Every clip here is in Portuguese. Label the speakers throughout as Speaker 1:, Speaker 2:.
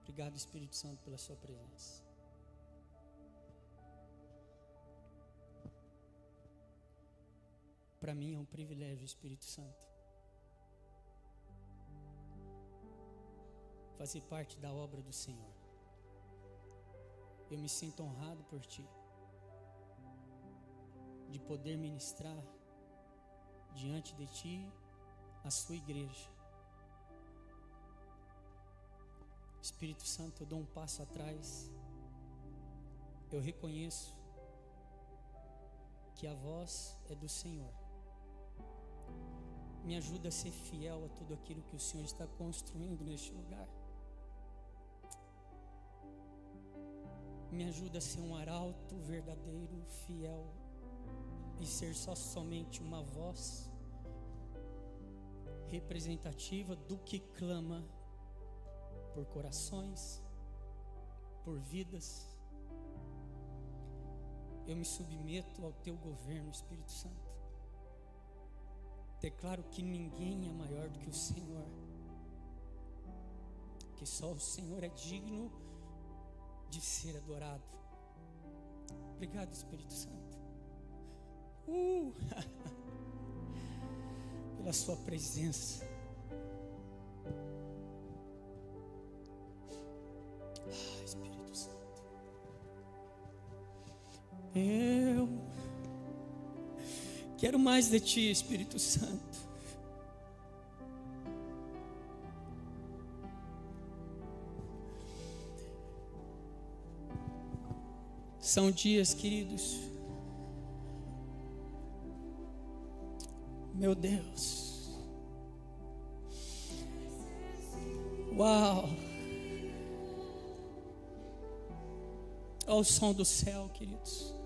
Speaker 1: Obrigado, Espírito Santo, pela sua presença. Para mim é um privilégio, Espírito Santo, fazer parte da obra do Senhor. Eu me sinto honrado por Ti, de poder ministrar diante de Ti a sua igreja. Espírito Santo, eu dou um passo atrás. Eu reconheço que a voz é do Senhor. Me ajuda a ser fiel a tudo aquilo que o Senhor está construindo neste lugar. Me ajuda a ser um arauto verdadeiro, fiel, e ser somente uma voz representativa do que clama por corações, por vidas. Eu me submeto ao Teu governo, Espírito Santo. Declaro que ninguém é maior do que o Senhor, que só o Senhor é digno de ser adorado. Obrigado, Espírito Santo, pela sua presença. Espírito Santo, eu quero mais de Ti, Espírito Santo. São dias, queridos, meu Deus, uau, olha o som do céu, queridos.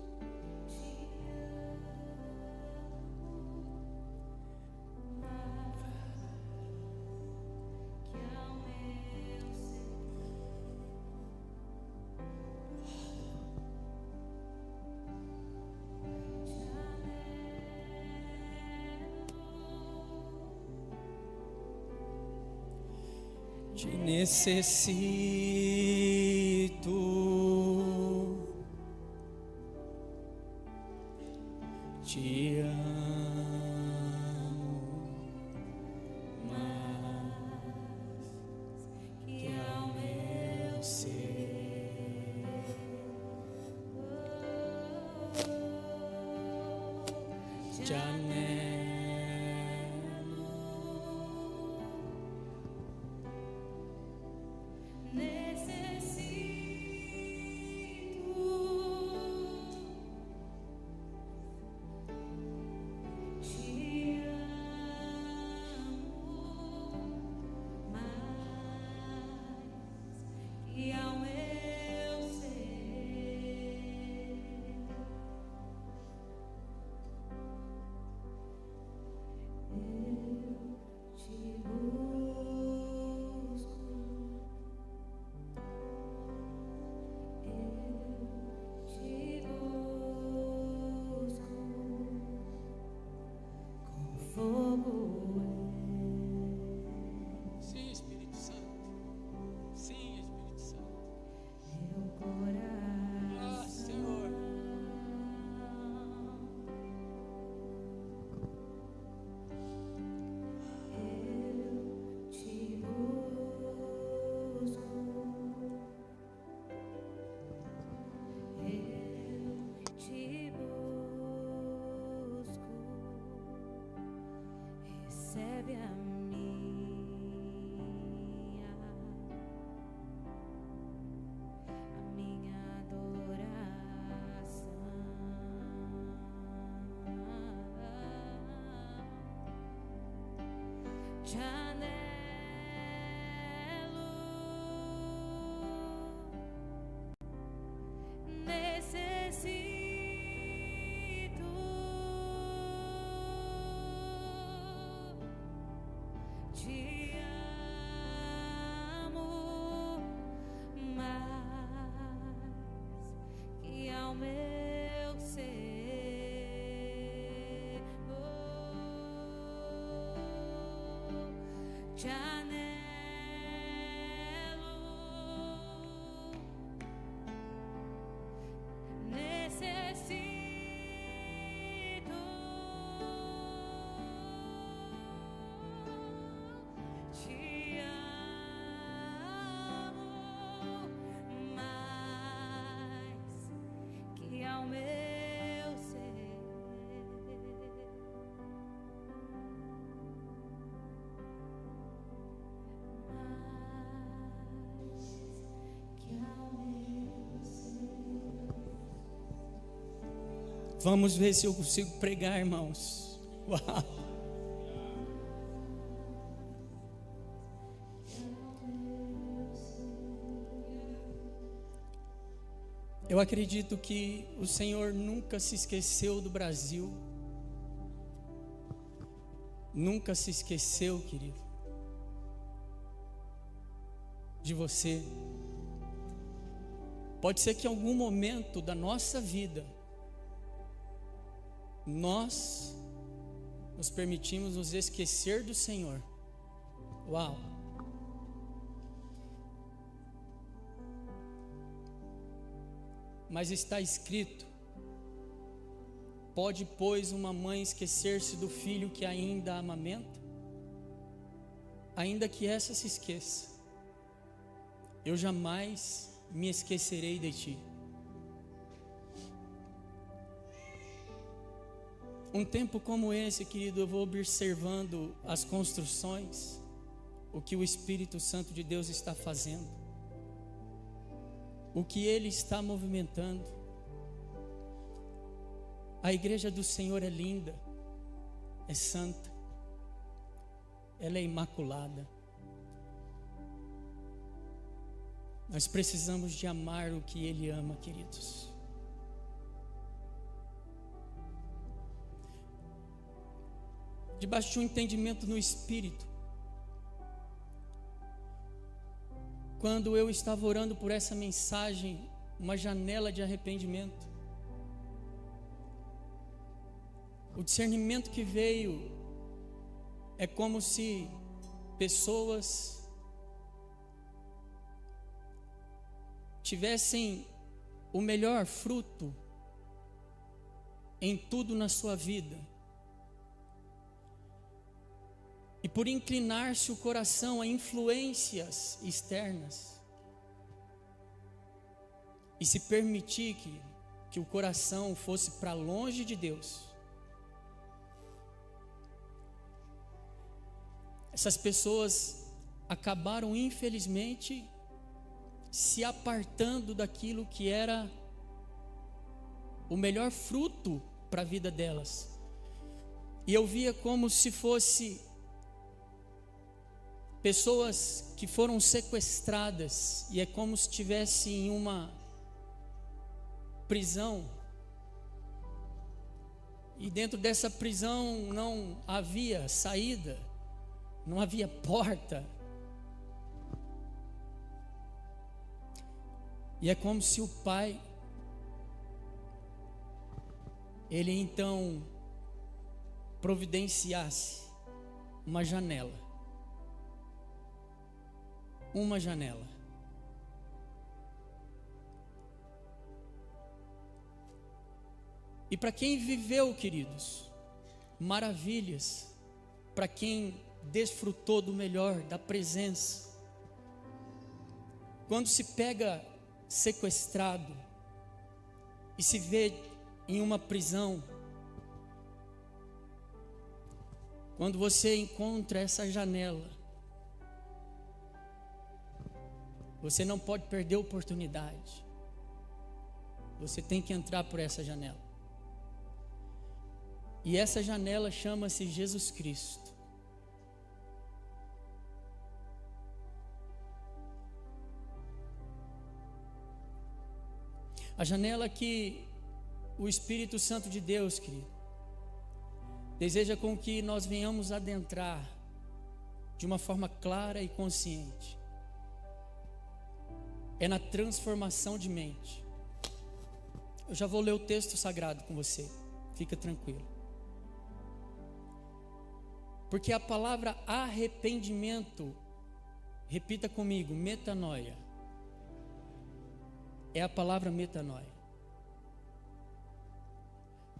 Speaker 1: Te necessito, te amo mais que ao meu ser. Te anelo.
Speaker 2: Recebe a minha adoração. Te anelo, necessito. Te amo mais que ao meu ser. Te anelo,
Speaker 1: Vamos ver se eu consigo pregar, irmãos. Uau! Eu acredito que o Senhor nunca se esqueceu do Brasil. Nunca se esqueceu, querido, de você. Pode ser que em algum momento da nossa vida nós nos permitimos nos esquecer do Senhor. Uau! Mas está escrito: pode, pois, uma mãe esquecer-se do filho que ainda amamenta? Ainda que essa se esqueça, eu jamais me esquecerei de ti. Um tempo como esse, querido, eu vou observando as construções, o que o Espírito Santo de Deus está fazendo, o que Ele está movimentando. A igreja do Senhor é linda, é santa, ela é imaculada. Nós precisamos de amar o que Ele ama, queridos. Debaixo de um entendimento no Espírito, quando eu estava orando por essa mensagem, uma janela de arrependimento, o discernimento que veio é como se pessoas tivessem o melhor fruto em tudo na sua vida, e por inclinar-se o coração a influências externas, e se permitir que o coração fosse para longe de Deus, essas pessoas acabaram, infelizmente, se apartando daquilo que era o melhor fruto para a vida delas. E eu via como se fosse pessoas que foram sequestradas, e é como se estivesse em uma prisão, e dentro dessa prisão não havia saída, não havia porta. E é como se o pai, ele então providenciasse uma janela. Uma janela. E para quem viveu, queridos, maravilhas, para quem desfrutou do melhor, da presença, quando se pega sequestrado e se vê em uma prisão, quando você encontra essa janela, você não pode perder a oportunidade. Você tem que entrar por essa janela. E essa janela chama-se Jesus Cristo. A janela que o Espírito Santo de Deus, querido, deseja com que nós venhamos adentrar de uma forma clara e consciente. É na transformação de mente. Eu já vou ler o texto sagrado com você, fica tranquilo. Porque a palavra arrependimento, repita comigo, metanoia, é a palavra metanoia.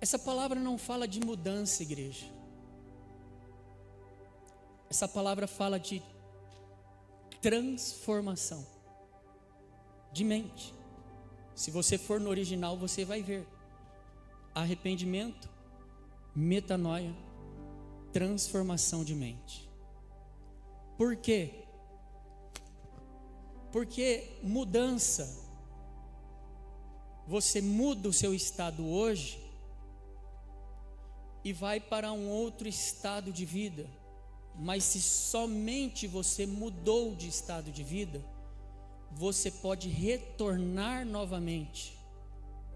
Speaker 1: Essa palavra não fala de mudança, igreja. Essa palavra fala de transformação de mente. Se você for no original, você vai ver arrependimento, metanoia, transformação de mente. Por quê? Porque mudança, você muda o seu estado hoje, e vai para um outro estado de vida. Mas se somente você mudou de estado de vida, você pode retornar novamente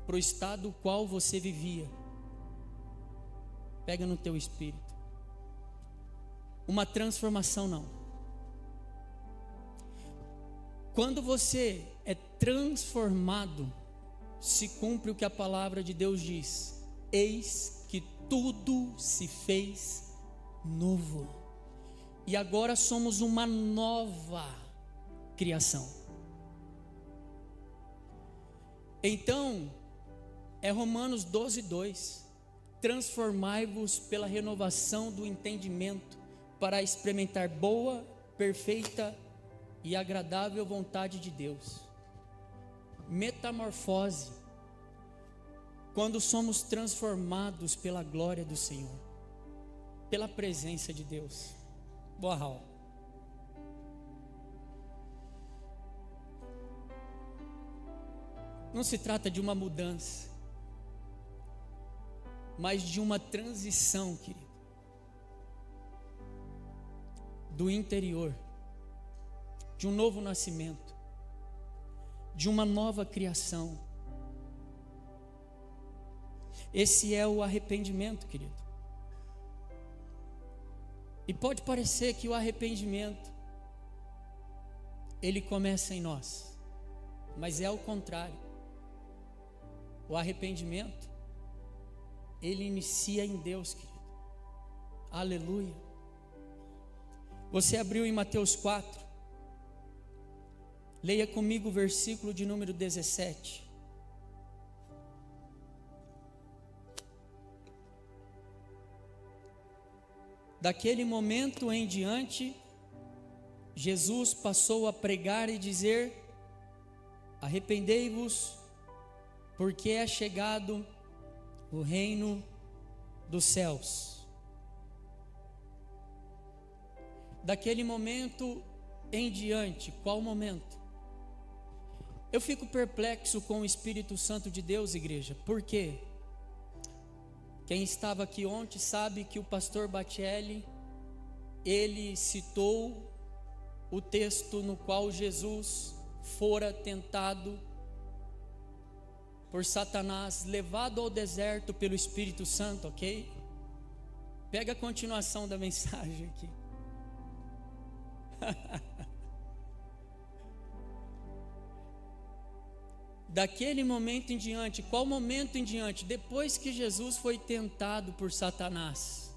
Speaker 1: para o estado qual você vivia. Pega no teu espírito. Uma transformação não. Quando você é transformado, se cumpre o que a palavra de Deus diz: eis que tudo se fez novo. E agora somos uma nova criação. Então, é Romanos 12:2. Transformai-vos pela renovação do entendimento, para experimentar boa, perfeita e agradável vontade de Deus. Metamorfose. Quando somos transformados pela glória do Senhor, pela presença de Deus. Boa, Raul. Não se trata de uma mudança, mas de uma transição, querido, do interior, de um novo nascimento, de uma nova criação. Esse é o arrependimento, querido. E pode parecer que o arrependimento, ele começa em nós, mas é ao contrário. O arrependimento, ele inicia em Deus, querido. Aleluia. Você abriu em Mateus 4. Leia comigo o versículo de número 17. Daquele momento em diante, Jesus passou a pregar e dizer: arrependei-vos, porque é chegado o reino dos céus. Daquele momento em diante, qual momento? Eu fico perplexo com o Espírito Santo de Deus, igreja. Por quê? Quem estava aqui ontem sabe que o pastor Batelli, ele citou o texto no qual Jesus fora tentado por Satanás, levado ao deserto pelo Espírito Santo, ok? Pega a continuação da mensagem aqui. Daquele momento em diante, qual momento em diante? Depois que Jesus foi tentado por Satanás,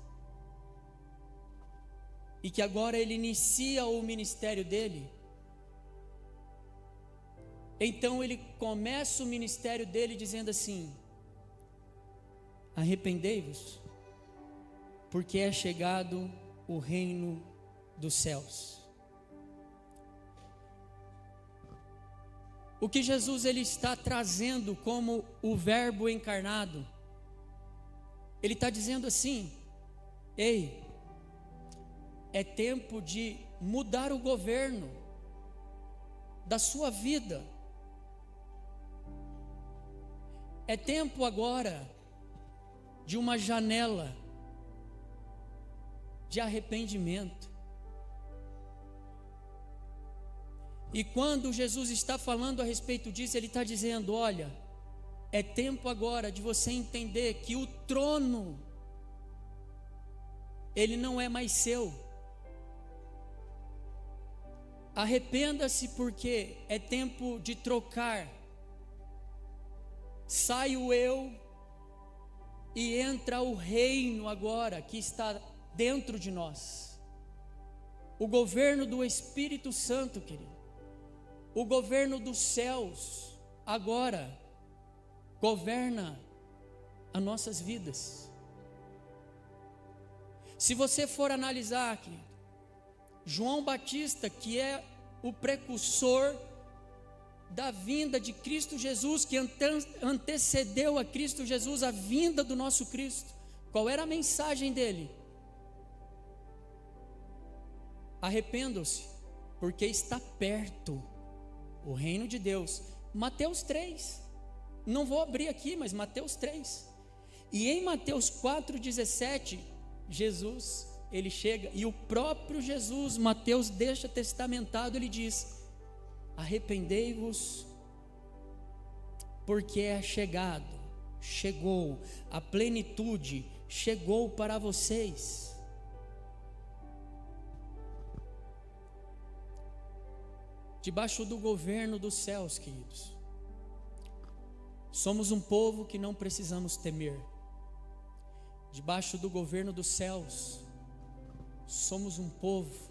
Speaker 1: e que agora ele inicia o ministério dele, então ele começa o ministério dele dizendo assim: arrependei-vos, porque é chegado o reino dos céus. O que Jesus ele está trazendo como o verbo encarnado, ele está dizendo assim: ei, é tempo de mudar o governo da sua vida. É tempo agora de uma janela de arrependimento. E quando Jesus está falando a respeito disso, ele está dizendo: olha, é tempo agora de você entender que o trono, ele não é mais seu. Arrependa-se, porque é tempo de trocar. Sai o eu e entra o reino agora que está dentro de nós. O governo do Espírito Santo, querido. O governo dos céus agora governa as nossas vidas. Se você for analisar aqui, João Batista, que é o precursor da vinda de Cristo Jesus, que antecedeu a Cristo Jesus, a vinda do nosso Cristo, qual era a mensagem dele? Arrependam-se, porque está perto o reino de Deus. Mateus 3, não vou abrir aqui, mas Mateus 3. E em Mateus 4,17, Jesus, ele chega, e o próprio Jesus, Mateus deixa testamentado, ele diz: arrependei-vos, porque é chegou, a plenitude chegou para vocês. Debaixo do governo dos céus, queridos, somos um povo que não precisamos temer. Debaixo do governo dos céus, somos um povo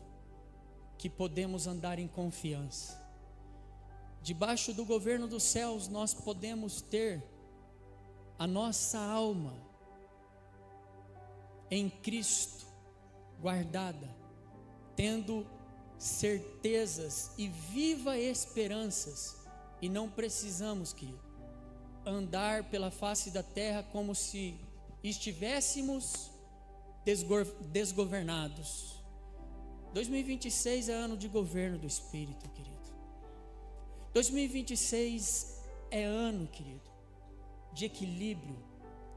Speaker 1: que podemos andar em confiança. Debaixo do governo dos céus, nós podemos ter a nossa alma em Cristo guardada, tendo certezas e viva esperanças, e não precisamos, querido, andar pela face da terra como se estivéssemos desgovernados. 2026 é ano de governo do Espírito, querido. 2026 é ano, querido, de equilíbrio,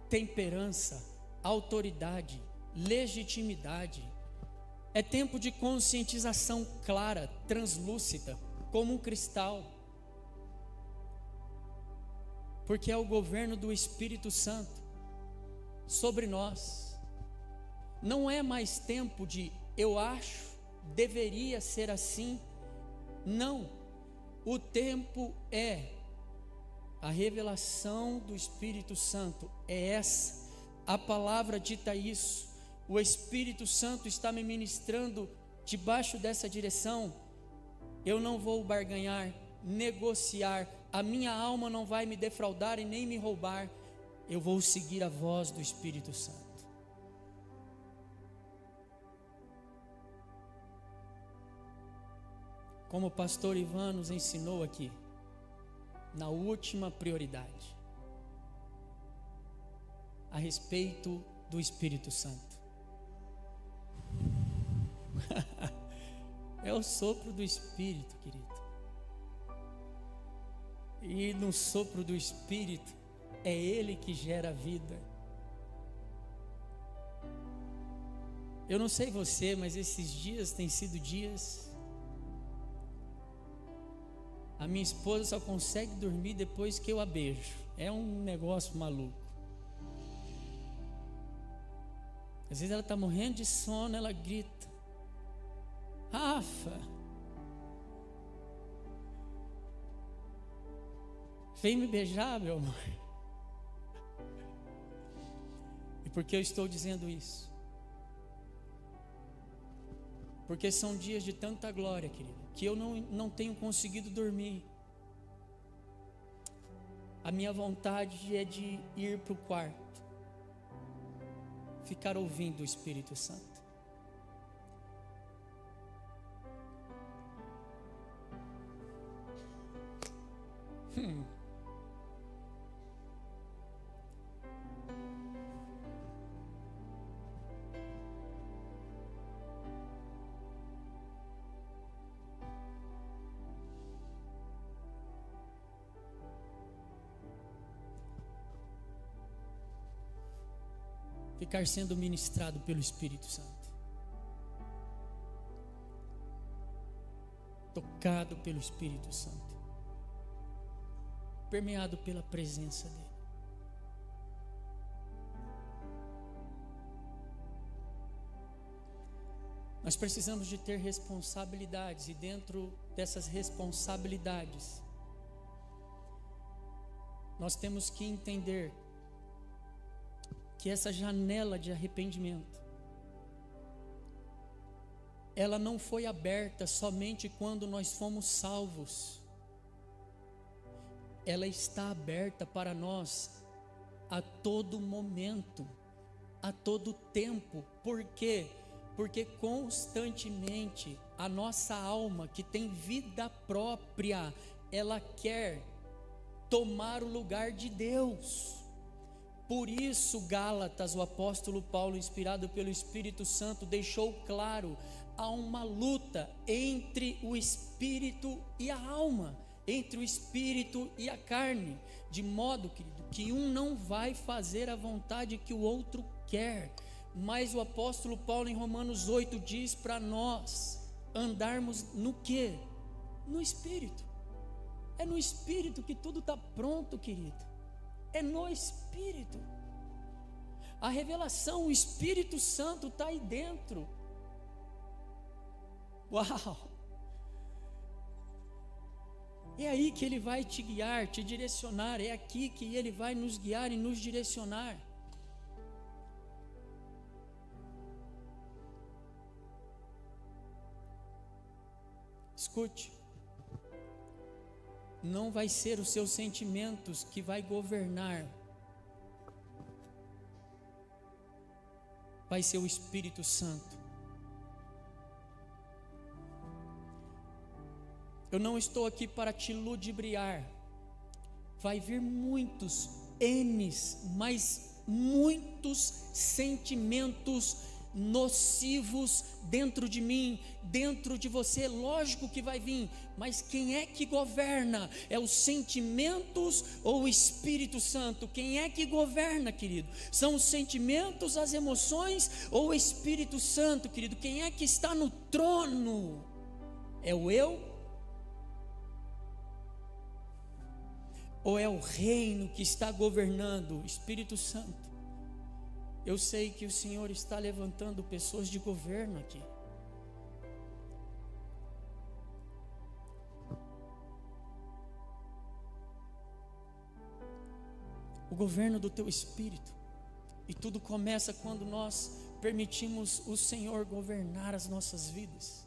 Speaker 1: temperança, autoridade, legitimidade. É tempo de conscientização clara, translúcida, como um cristal. Porque é o governo do Espírito Santo sobre nós. Não é mais tempo de eu acho, deveria ser assim. Não. O tempo é a revelação do Espírito Santo. É essa. A palavra dita isso. O Espírito Santo está me ministrando debaixo dessa direção. Eu não vou barganhar, negociar. A minha alma não vai me defraudar e nem me roubar. Eu vou seguir a voz do Espírito Santo. Como o pastor Ivan nos ensinou aqui, na última prioridade, a respeito do Espírito Santo. É o sopro do Espírito, querido. E no sopro do Espírito, é Ele que gera a vida. Eu não sei você, mas esses dias têm sido dias. A minha esposa só consegue dormir depois que eu a beijo. É um negócio maluco. Às vezes ela está morrendo de sono, ela grita: Rafa, vem me beijar, meu amor. E por que eu estou dizendo isso? Porque são dias de tanta glória, querido, que eu não tenho conseguido dormir. A minha vontade é de ir para o quarto, ficar ouvindo o Espírito Santo. Ficar sendo ministrado pelo Espírito Santo, tocado pelo Espírito Santo, permeado pela presença dEle. Nós precisamos de ter responsabilidades, e dentro dessas responsabilidades, nós temos que entender que essa janela de arrependimento, ela não foi aberta somente quando nós fomos salvos. Ela está aberta para nós a todo momento, a todo tempo. Por quê? Porque constantemente a nossa alma, que tem vida própria, ela quer tomar o lugar de Deus. Por isso, Gálatas, o apóstolo Paulo, inspirado pelo Espírito Santo, deixou claro: há uma luta entre o espírito e a alma. entre o espírito e a carne, de modo, querido, que um não vai fazer a vontade que o outro quer. Mas o apóstolo Paulo em Romanos 8 diz para nós andarmos no quê? No espírito. É no espírito que tudo está pronto, querido. É no espírito. A revelação, o Espírito Santo está aí dentro. Uau! É aí que Ele vai te guiar, te direcionar. É aqui que Ele vai nos guiar e nos direcionar. Escute. Não vai ser os seus sentimentos que vai governar. Vai ser o Espírito Santo. Eu não estou aqui para te ludibriar. Vai vir muitos mas muitos sentimentos nocivos dentro de mim, dentro de você. Lógico que vai vir, mas quem é que governa? É os sentimentos ou o Espírito Santo? Quem é que governa, querido? São os sentimentos, as emoções ou o Espírito Santo, querido? Quem é que está no trono? É o eu? Ou é o reino que está governando? O Espírito Santo. Eu sei que o Senhor está levantando pessoas de governo aqui. O governo do teu espírito. E tudo começa quando nós permitimos o Senhor governar as nossas vidas.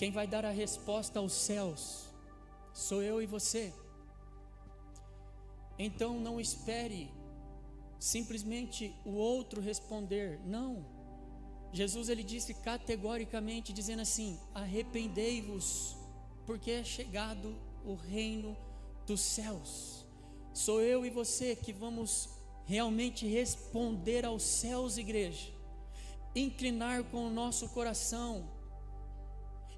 Speaker 1: Quem vai dar a resposta aos céus sou eu e você. Então não espere simplesmente o outro responder. Não. Jesus ele disse categoricamente, dizendo assim: arrependei-vos, porque é chegado o reino dos céus. Sou eu e você que vamos realmente responder aos céus, igreja. Inclinar com o nosso coração.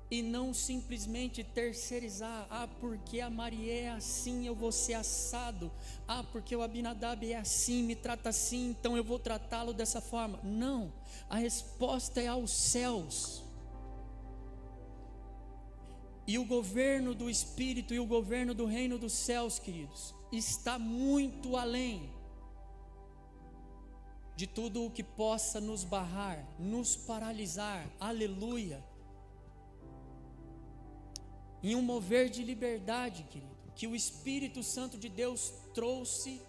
Speaker 1: E não simplesmente terceirizar. Ah, porque a Maria é assim, eu vou ser assado. Ah, porque o Abinadab é assim, me trata assim, então eu vou tratá-lo dessa forma. Não, a resposta é aos céus. E o governo do Espírito e o governo do reino dos céus, queridos, está muito além de tudo o que possa nos barrar, nos paralisar. Aleluia. Em um mover de liberdade, querido, que o Espírito Santo de Deus trouxe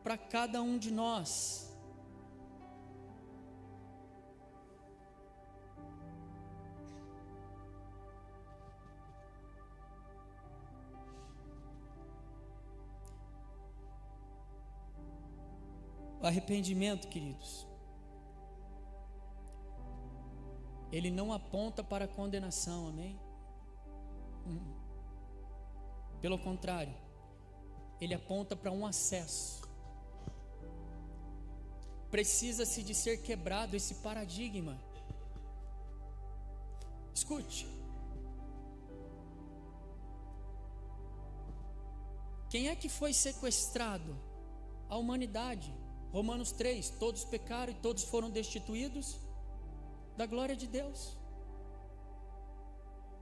Speaker 1: para cada um de nós. O arrependimento, queridos, ele não aponta para a condenação, amém? Pelo contrário, ele aponta para um acesso. Precisa-se de ser quebrado esse paradigma. Escute. Quem é que foi sequestrado? A humanidade. Romanos 3, todos pecaram e todos foram destituídos da glória de Deus.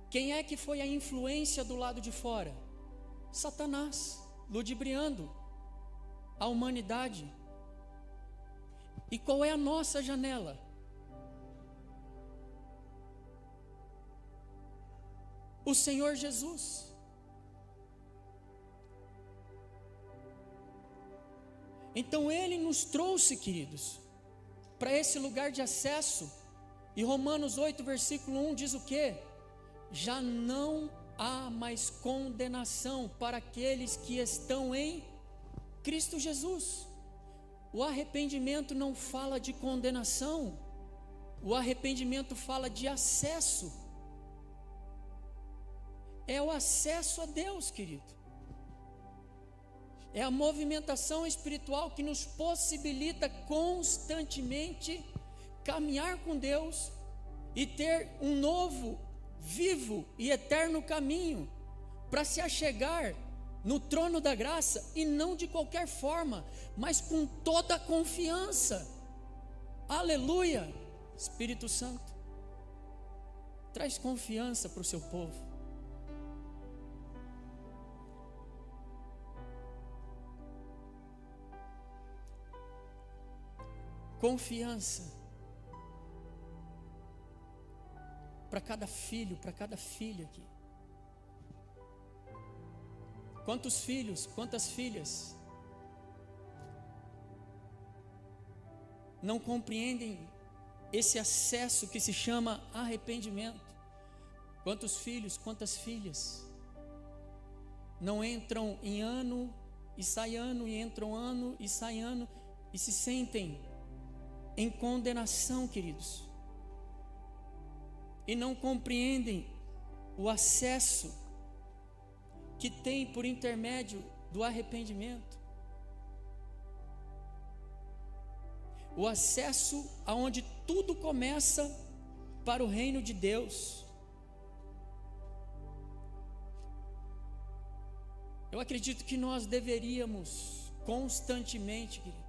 Speaker 1: Quem é que foi a influência do lado de fora? Satanás, ludibriando a humanidade. E qual é a nossa janela? O Senhor Jesus. Então Ele nos trouxe, queridos, para esse lugar de acesso. E Romanos 8, versículo 1 diz o quê? Já não há mais condenação para aqueles que estão em Cristo Jesus. O arrependimento não fala de condenação, o arrependimento fala de acesso. É o acesso a Deus, querido. É a movimentação espiritual que nos possibilita constantemente caminhar com Deus e ter um novo, vivo e eterno caminho para se achegar no trono da graça, e não de qualquer forma, mas com toda a confiança. Aleluia! Espírito Santo, traz confiança para o seu povo. Confiança para cada filho, para cada filha aqui. Quantos filhos, quantas filhas não compreendem esse acesso que se chama arrependimento? Quantos filhos, quantas filhas não entram em ano e sai ano, e entram ano e sai ano, e se sentem em condenação, queridos, e não compreendem o acesso que tem por intermédio do arrependimento, o acesso aonde tudo começa para o reino de Deus. Eu acredito que nós deveríamos constantemente, querido,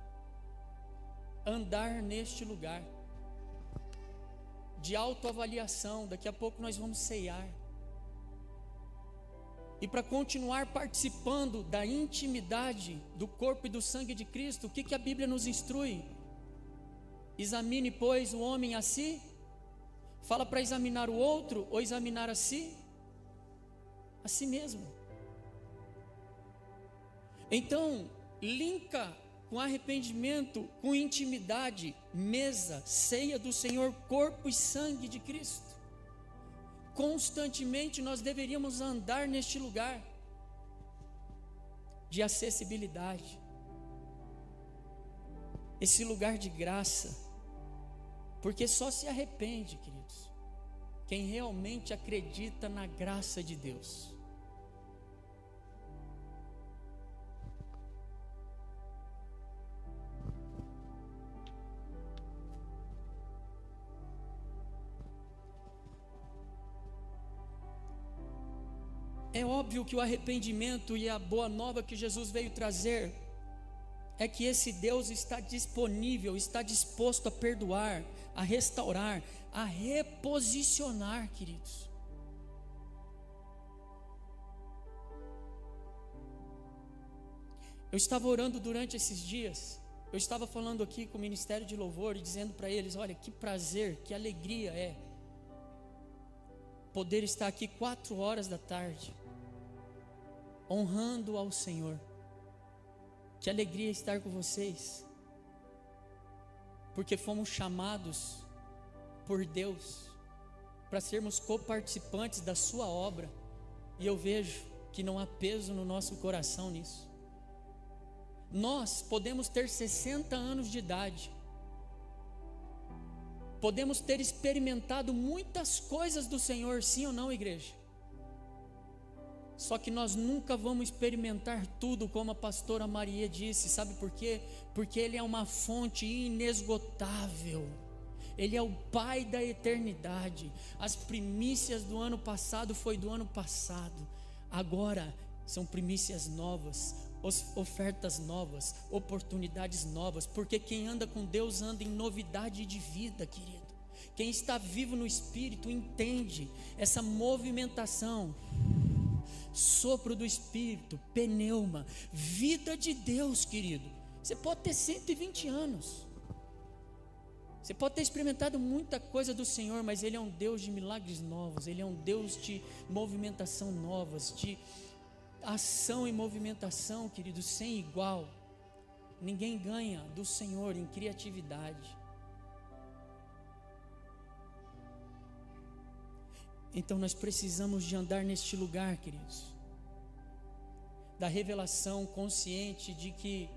Speaker 1: andar neste lugar de autoavaliação. Daqui a pouco nós vamos ceiar. E para continuar participando da intimidade do corpo e do sangue de Cristo, o que a Bíblia nos instrui? Examine, pois, o homem a si. Fala para examinar o outro ou examinar a si? A si mesmo. Então, linka com arrependimento, com intimidade, mesa, ceia do Senhor, corpo e sangue de Cristo. Constantemente nós deveríamos andar neste lugar de acessibilidade, esse lugar de graça, porque só se arrepende, queridos, quem realmente acredita na graça de Deus. É óbvio que o arrependimento e a boa nova que Jesus veio trazer é que esse Deus está disponível, está disposto a perdoar, a restaurar, a reposicionar, queridos. Eu estava orando durante esses dias, eu estava falando aqui com o Ministério de Louvor e dizendo para eles: olha, que prazer, que alegria é poder estar aqui 4 horas da tarde, honrando ao Senhor. Que alegria estar com vocês, porque fomos chamados por Deus para sermos coparticipantes da sua obra, e eu vejo que não há peso no nosso coração nisso. Nós podemos ter 60 anos de idade, podemos ter experimentado muitas coisas do Senhor, sim ou não, igreja? Só que nós nunca vamos experimentar tudo, como a pastora Maria disse. Sabe por quê? Porque Ele é uma fonte inesgotável. Ele é o Pai da eternidade. As primícias do ano passado foi do ano passado. Agora são primícias novas, ofertas novas, oportunidades novas. Porque quem anda com Deus anda em novidade de vida, querido. Quem está vivo no Espírito entende essa movimentação. Sopro do Espírito, pneuma, vida de Deus, querido. Você pode ter 120 anos, você pode ter experimentado muita coisa do Senhor, mas Ele é um Deus de milagres novos, Ele é um Deus de movimentação novas, de ação e movimentação, querido, sem igual. Ninguém ganha do Senhor em criatividade. Então nós precisamos de andar neste lugar, queridos, da revelação consciente de que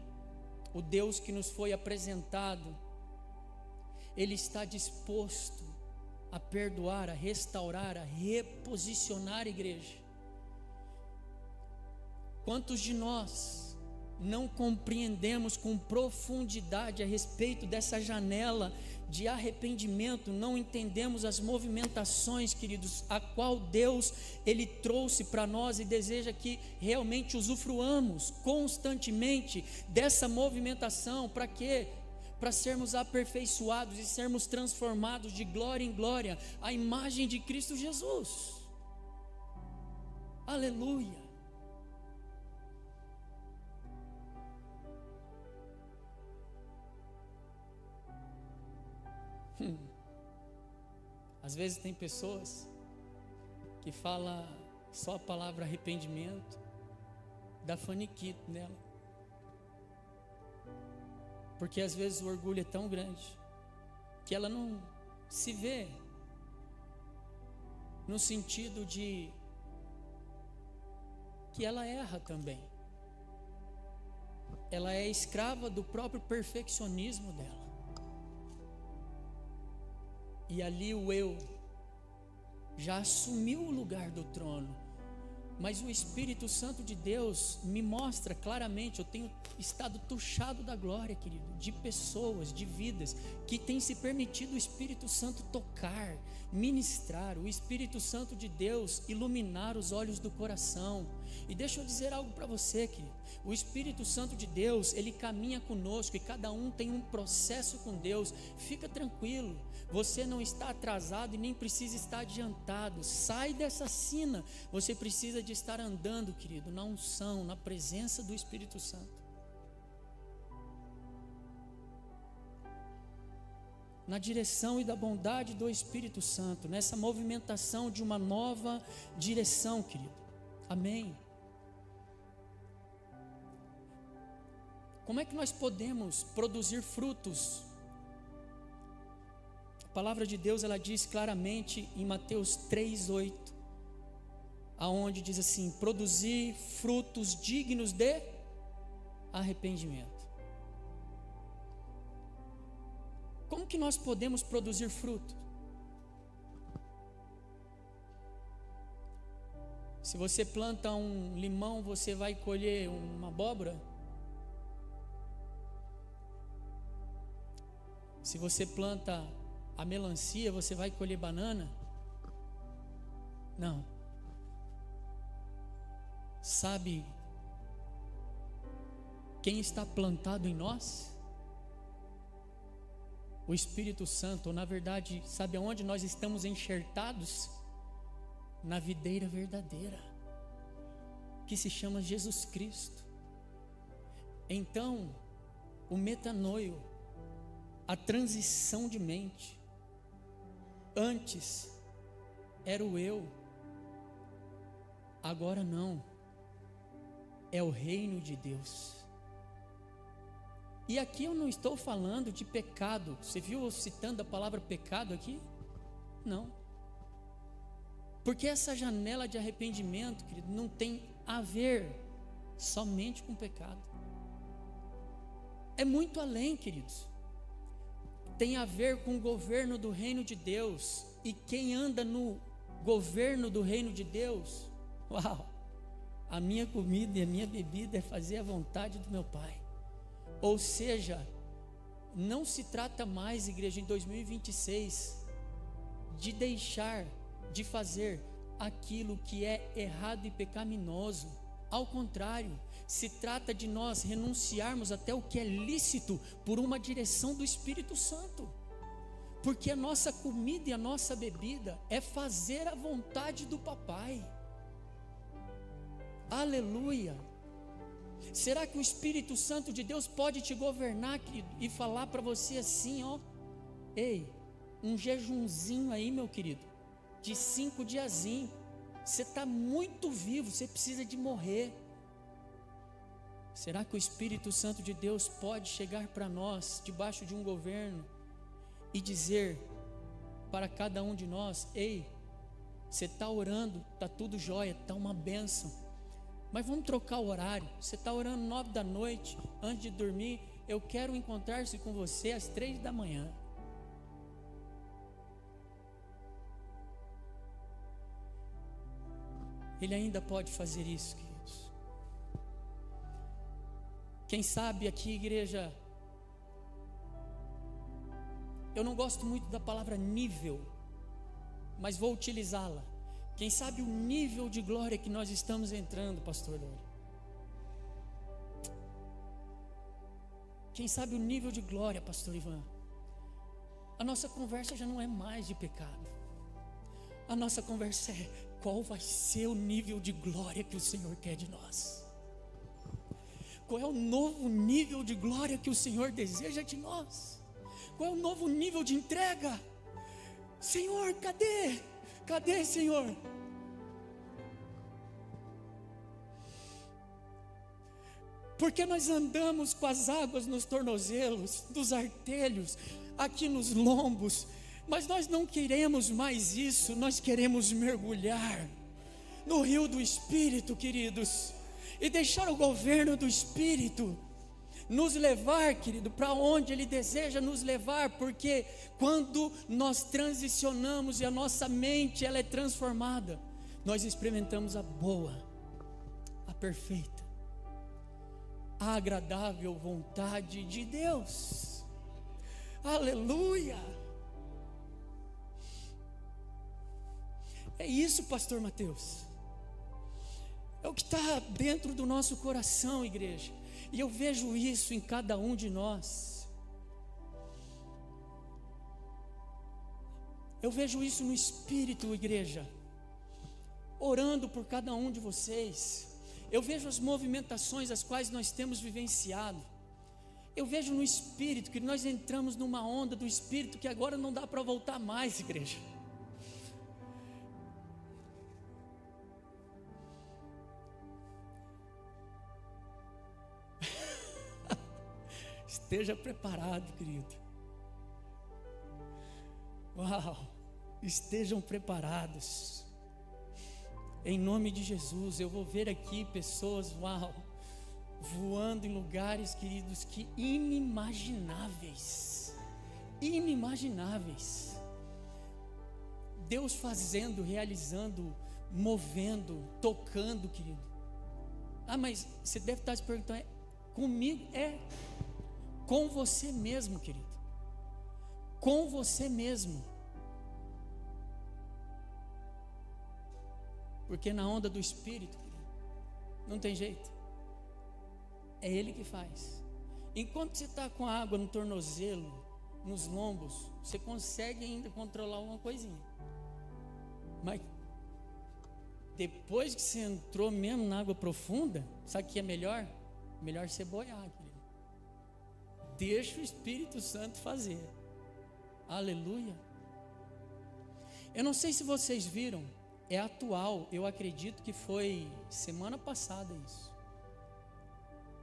Speaker 1: o Deus que nos foi apresentado, Ele está disposto a perdoar, a restaurar, a reposicionar a igreja. Quantos de nós não compreendemos com profundidade a respeito dessa janela de arrependimento, não entendemos as movimentações, queridos, a qual Deus Ele trouxe para nós e deseja que realmente usufruamos constantemente dessa movimentação. Para quê? Para sermos aperfeiçoados e sermos transformados de glória em glória à imagem de Cristo Jesus. Aleluia. Às vezes tem pessoas que falam só a palavra arrependimento, dá faniquito nela, porque às vezes o orgulho é tão grande que ela não se vê no sentido de que ela erra também. Ela é escrava do próprio perfeccionismo dela. E ali o eu já assumiu o lugar do trono. Mas o Espírito Santo de Deus me mostra claramente, eu tenho estado tuchado da glória, querido, de pessoas, de vidas, que têm se permitido o Espírito Santo tocar, ministrar, o Espírito Santo de Deus iluminar os olhos do coração. E deixa eu dizer algo para você, querido, o Espírito Santo de Deus, ele caminha conosco e cada um tem um processo com Deus. Fica tranquilo, você não está atrasado e nem precisa estar adiantado. Sai dessa sina, você precisa de estar andando, querido, na unção, na presença do Espírito Santo. Na direção e da bondade do Espírito Santo, nessa movimentação de uma nova direção, querido. Amém. Como é que nós podemos produzir frutos? A palavra de Deus, ela diz claramente em Mateus 3:8, aonde diz assim: produzir frutos dignos de arrependimento. Como que nós podemos produzir fruto? Se você planta um limão, você vai colher uma abóbora? Se você planta a melancia, você vai colher banana? Não. Sabe quem está plantado em nós? O Espírito Santo. Ou na verdade, sabe aonde nós estamos enxertados? Na videira verdadeira, que se chama Jesus Cristo. Então, o metanoio, a transição de mente, antes era o eu, agora não, é o reino de Deus. E aqui eu não estou falando de pecado. Você viu eu citando a palavra pecado aqui? Não, porque essa janela de arrependimento, querido, não tem a ver somente com pecado, é muito além, queridos. Tem a ver com o governo do reino de Deus. E quem anda no governo do reino de Deus, uau, a minha comida e a minha bebida é fazer a vontade do meu Pai. Ou seja, não se trata mais, igreja, em 2026, de deixar de fazer aquilo que é errado e pecaminoso. Ao contrário, se trata de nós renunciarmos até o que é lícito por uma direção do Espírito Santo, porque a nossa comida e a nossa bebida é fazer a vontade do Papai. Aleluia. Será que o Espírito Santo de Deus pode te governar, querido, e falar para você assim, ó: ei, um jejunzinho aí, meu querido, de 5 diazinhos, você está muito vivo, você precisa de morrer. Será que o Espírito Santo de Deus pode chegar para nós, debaixo de um governo, e dizer para cada um de nós: ei, você está orando, está tudo jóia, está uma bênção, mas vamos trocar o horário. Você está orando 9 da noite, antes de dormir, eu quero encontrar-se com você às 3 da manhã. Ele ainda pode fazer isso, queridos. Quem sabe aqui, igreja, eu não gosto muito da palavra nível, mas vou utilizá-la. Quem sabe o nível de glória que nós estamos entrando, pastor Lore? Quem sabe o nível de glória, pastor Ivan? A nossa conversa já não é mais de pecado. A nossa conversa é: qual vai ser o nível de glória que o Senhor quer de nós? Qual é o novo nível de glória que o Senhor deseja de nós? Qual é o novo nível de entrega? Senhor, cadê? Cadê, Senhor? Porque nós andamos com as águas nos tornozelos, nos artelhos, aqui nos lombos, mas nós não queremos mais isso. Nós queremos mergulhar no rio do Espírito, queridos, e deixar o governo do Espírito nos levar, querido, para onde Ele deseja nos levar. Porque quando nós transicionamos e a nossa mente ela é transformada, nós experimentamos a boa, a perfeita, a agradável vontade de Deus. Aleluia! É isso, pastor Mateus. É o que está dentro do nosso coração, igreja. E eu vejo isso em cada um de nós. Eu vejo isso no Espírito, igreja, orando por cada um de vocês. Eu vejo as movimentações as quais nós temos vivenciado. Eu vejo no Espírito que nós entramos numa onda do Espírito que agora não dá para voltar mais, igreja. Esteja preparado, querido. Uau! Estejam preparados. Em nome de Jesus, eu vou ver aqui pessoas, uau, voando em lugares, queridos, que inimagináveis. Inimagináveis. Deus fazendo, realizando, movendo, tocando, querido. Ah, mas você deve estar se perguntando: é comigo? É com você mesmo, querido. Com você mesmo. Porque na onda do Espírito, querido, não tem jeito. É Ele que faz. Enquanto você está com a água no tornozelo, nos lombos, você consegue ainda controlar uma coisinha. Mas depois que você entrou mesmo na água profunda, sabe o que é melhor? Melhor você boiar, querido. Deixa o Espírito Santo fazer. Aleluia. Eu não sei se vocês viram, é atual, eu acredito que foi semana passada isso.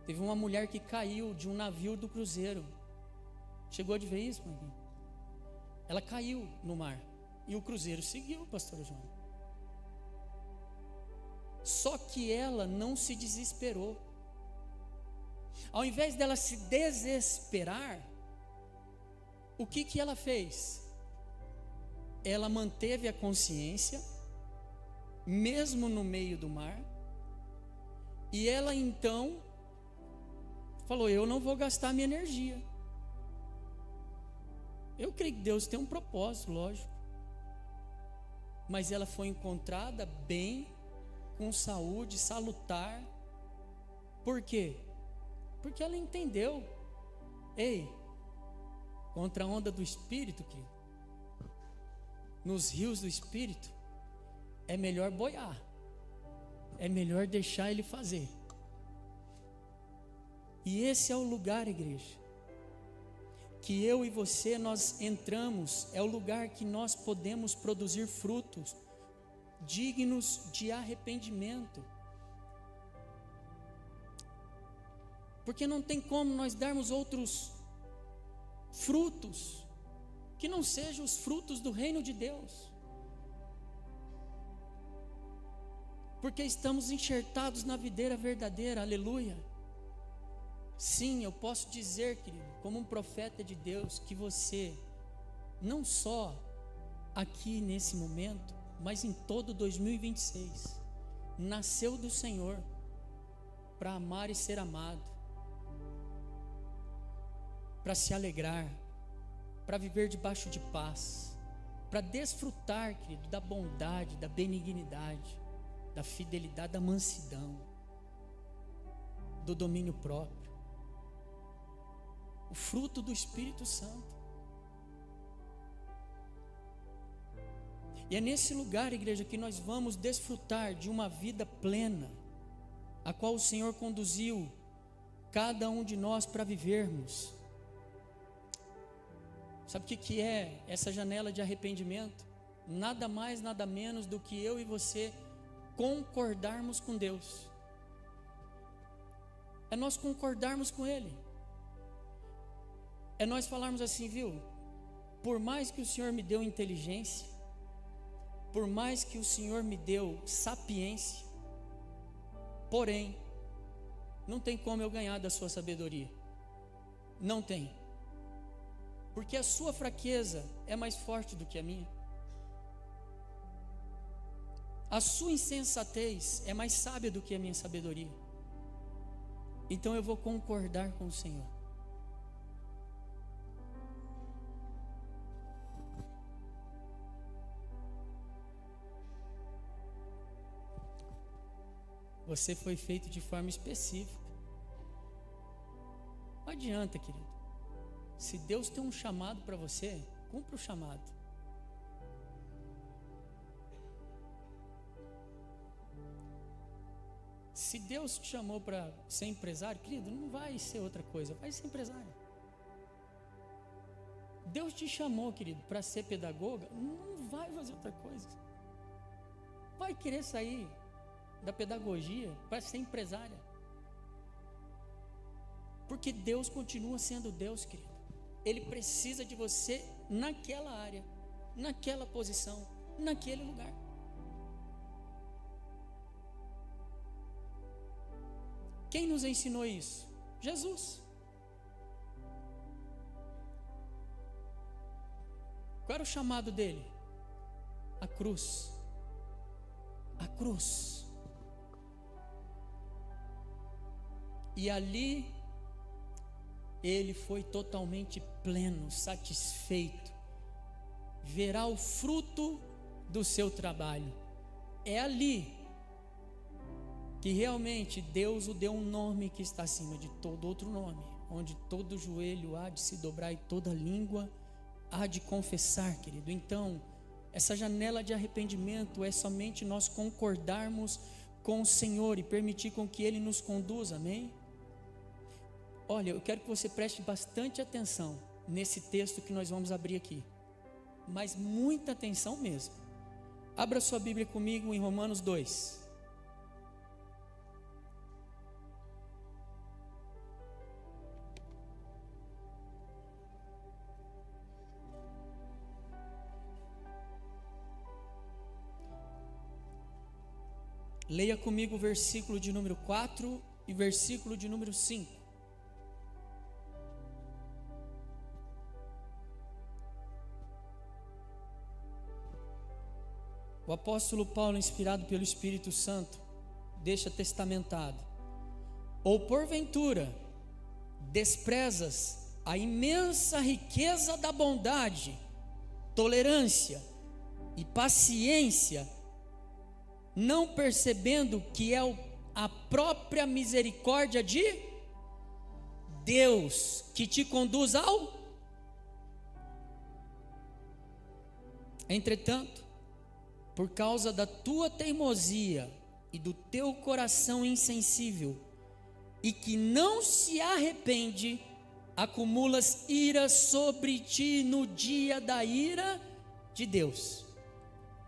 Speaker 1: Teve uma mulher que caiu de um navio do cruzeiro. Chegou a ver isso, Marquinhos? Ela caiu no mar e o cruzeiro seguiu, pastor João. Só que ela não se desesperou. Ao invés dela se desesperar, o que ela fez? Ela manteve a consciência, mesmo no meio do mar, e ela então falou: eu não vou gastar minha energia. Eu creio que Deus tem um propósito, lógico, mas ela foi encontrada bem, com saúde, salutar. Por quê? Porque ela entendeu: ei, contra a onda do Espírito, querido, nos rios do Espírito, é melhor boiar, é melhor deixar Ele fazer. E esse é o lugar, igreja, que eu e você, nós entramos, é o lugar que nós podemos produzir frutos dignos de arrependimento. Porque não tem como nós darmos outros frutos que não sejam os frutos do reino de Deus. Porque estamos enxertados na videira verdadeira, aleluia. Sim, eu posso dizer, querido, como um profeta de Deus, que você, não só aqui nesse momento, mas em todo 2026, nasceu do Senhor para amar e ser amado. para se alegrar, para viver debaixo de paz, para desfrutar, querido, da bondade, da benignidade, da fidelidade, da mansidão, do domínio próprio. O fruto do Espírito Santo. E é nesse lugar, igreja, que nós vamos desfrutar de uma vida plena, a qual o Senhor conduziu cada um de nós para vivermos. Sabe o que é essa janela de arrependimento? Nada mais, nada menos do que eu e você concordarmos com Deus. É nós concordarmos com Ele. É nós falarmos assim, viu? Por mais que o Senhor me deu inteligência, por mais que o Senhor me deu sapiência, porém, não tem como eu ganhar da sua sabedoria. Não tem. Porque a sua fraqueza é mais forte do que a minha. A sua insensatez é mais sábia do que a minha sabedoria. Então eu vou concordar com o Senhor. Você foi feito de forma específica. Não adianta, querido. Se Deus tem um chamado para você, cumpra o chamado. Se Deus te chamou para ser empresário, querido, não vai ser outra coisa, vai ser empresário. Deus te chamou, querido, para ser pedagoga, não vai fazer outra coisa. Vai querer sair da pedagogia para ser empresária. Porque Deus continua sendo Deus, querido. Ele precisa de você naquela área, naquela posição, naquele lugar. Quem nos ensinou isso? Jesus. Qual era o chamado dele? A cruz. A cruz. E ali ele foi totalmente pleno, satisfeito. Verá o fruto do seu trabalho. É ali que realmente Deus o deu um nome que está acima de todo outro nome, onde todo joelho há de se dobrar e toda língua há de confessar, querido. Então, essa janela de arrependimento é somente nós concordarmos com o Senhor e permitir com que Ele nos conduza, amém? Olha, eu quero que você preste bastante atenção nesse texto que nós vamos abrir aqui, mas muita atenção mesmo. Abra sua Bíblia comigo em Romanos 2. Leia comigo o versículo de número 4 e versículo de número 5. O apóstolo Paulo, inspirado pelo Espírito Santo, deixa testamentado: ou porventura desprezas a imensa riqueza da bondade, tolerância e paciência, não percebendo que é a própria misericórdia de Deus que te conduz ao? Entretanto, por causa da tua teimosia e do teu coração insensível, e que não se arrepende, acumulas ira sobre ti no dia da ira de Deus,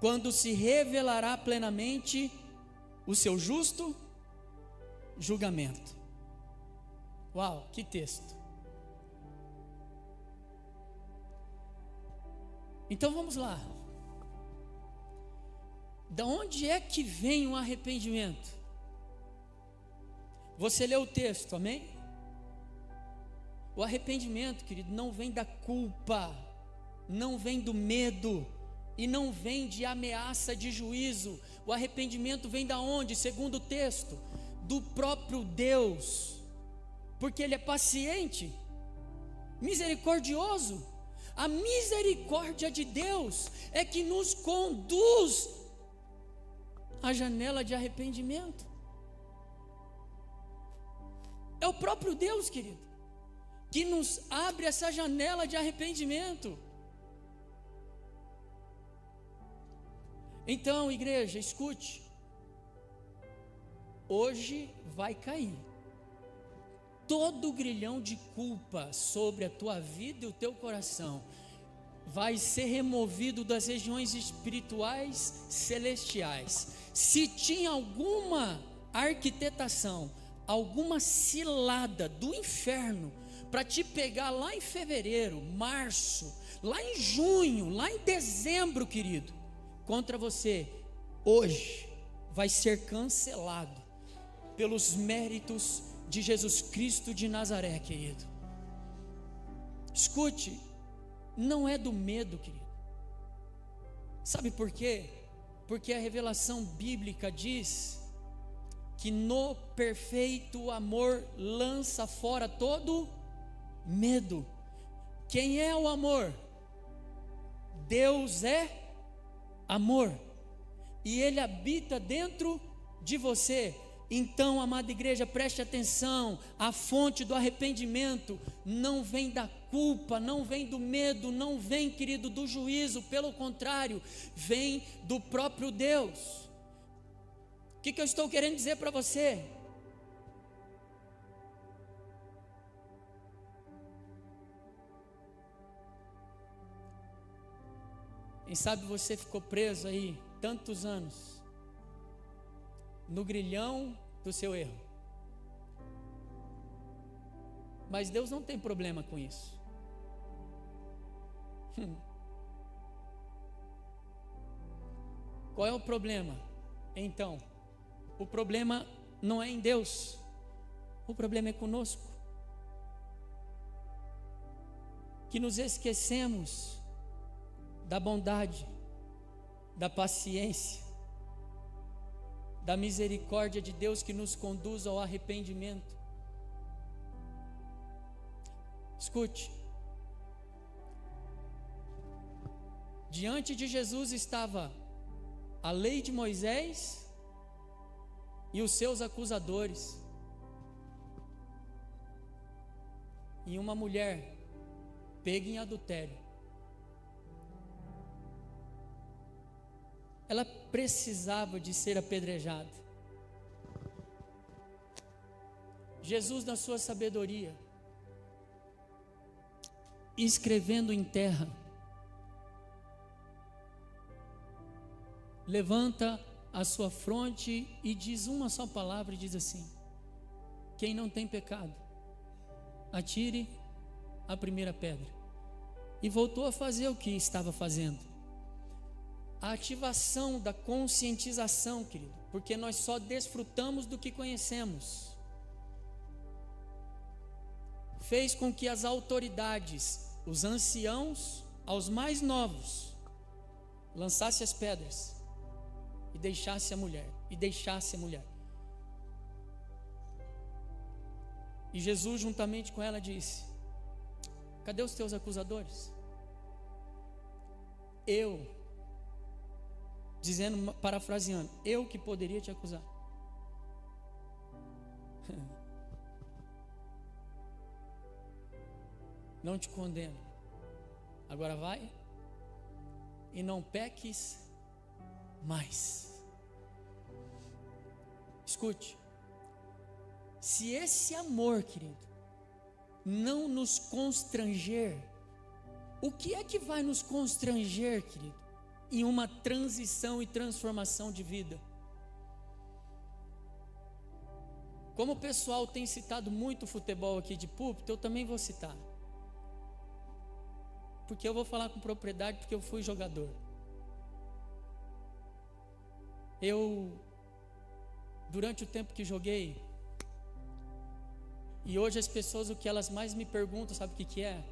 Speaker 1: quando se revelará plenamente o seu justo julgamento. Uau, que texto! Então vamos lá. Da onde é que vem o arrependimento? Você leu o texto, amém? O arrependimento, querido, não vem da culpa, não vem do medo e não vem de ameaça de juízo. O arrependimento vem da onde? Segundo o texto, do próprio Deus, porque Ele é paciente. misericordioso. A misericórdia de Deus é que nos conduz à janela de arrependimento. É o próprio Deus, querido, que nos abre essa janela de arrependimento. Então, igreja, escute. Hoje vai cair todo o grilhão de culpa sobre a tua vida e o teu coração. Vai ser removido das regiões espirituais celestiais. Se tinha alguma arquitetação, alguma cilada do inferno para te pegar lá em fevereiro, março, lá em junho, lá em dezembro, querido, contra você, hoje vai ser cancelado pelos méritos de Jesus Cristo de Nazaré, querido. Escute, não é do medo, querido. Sabe por quê? Porque a revelação bíblica diz que no perfeito amor lança fora todo medo. Quem é o amor? Deus é amor, e Ele habita dentro de você. Então, amada igreja, preste atenção, a fonte do arrependimento não vem da culpa, não vem do medo, não vem, querido, do juízo, pelo contrário, vem do próprio Deus. O que eu estou querendo dizer para você? Quem sabe você ficou preso aí tantos anos no grilhão do seu erro. Mas Deus não tem problema com isso. Qual é o problema? Então, o problema não é em Deus, o problema é conosco, que nos esquecemos da bondade, da paciência, da misericórdia de Deus que nos conduz ao arrependimento. Escute, diante de Jesus estava a lei de Moisés e os seus acusadores, e uma mulher pega em adultério. Ela precisava de ser apedrejada. Jesus, na sua sabedoria, escrevendo em terra, levanta a sua fronte e diz uma só palavra e diz assim: quem não tem pecado, atire a primeira pedra. E voltou a fazer o que estava fazendo. A ativação da conscientização, querido, porque nós só desfrutamos do que conhecemos, fez com que as autoridades, os anciãos, aos mais novos, lançassem as pedras e deixasse a mulher, E Jesus, juntamente com ela, disse: cadê os teus acusadores? Dizendo, parafraseando, eu que poderia te acusar. Não te condeno. Agora vai e não peques mais. Escute, se esse amor, querido, não nos constranger, o que é que vai nos constranger, querido, em uma transição e transformação de vida? Como o pessoal tem citado muito futebol aqui de púlpito, eu também vou citar, porque eu vou falar com propriedade, porque eu fui jogador. Durante o tempo que joguei, e hoje as pessoas, o que elas mais me perguntam, sabe o que é?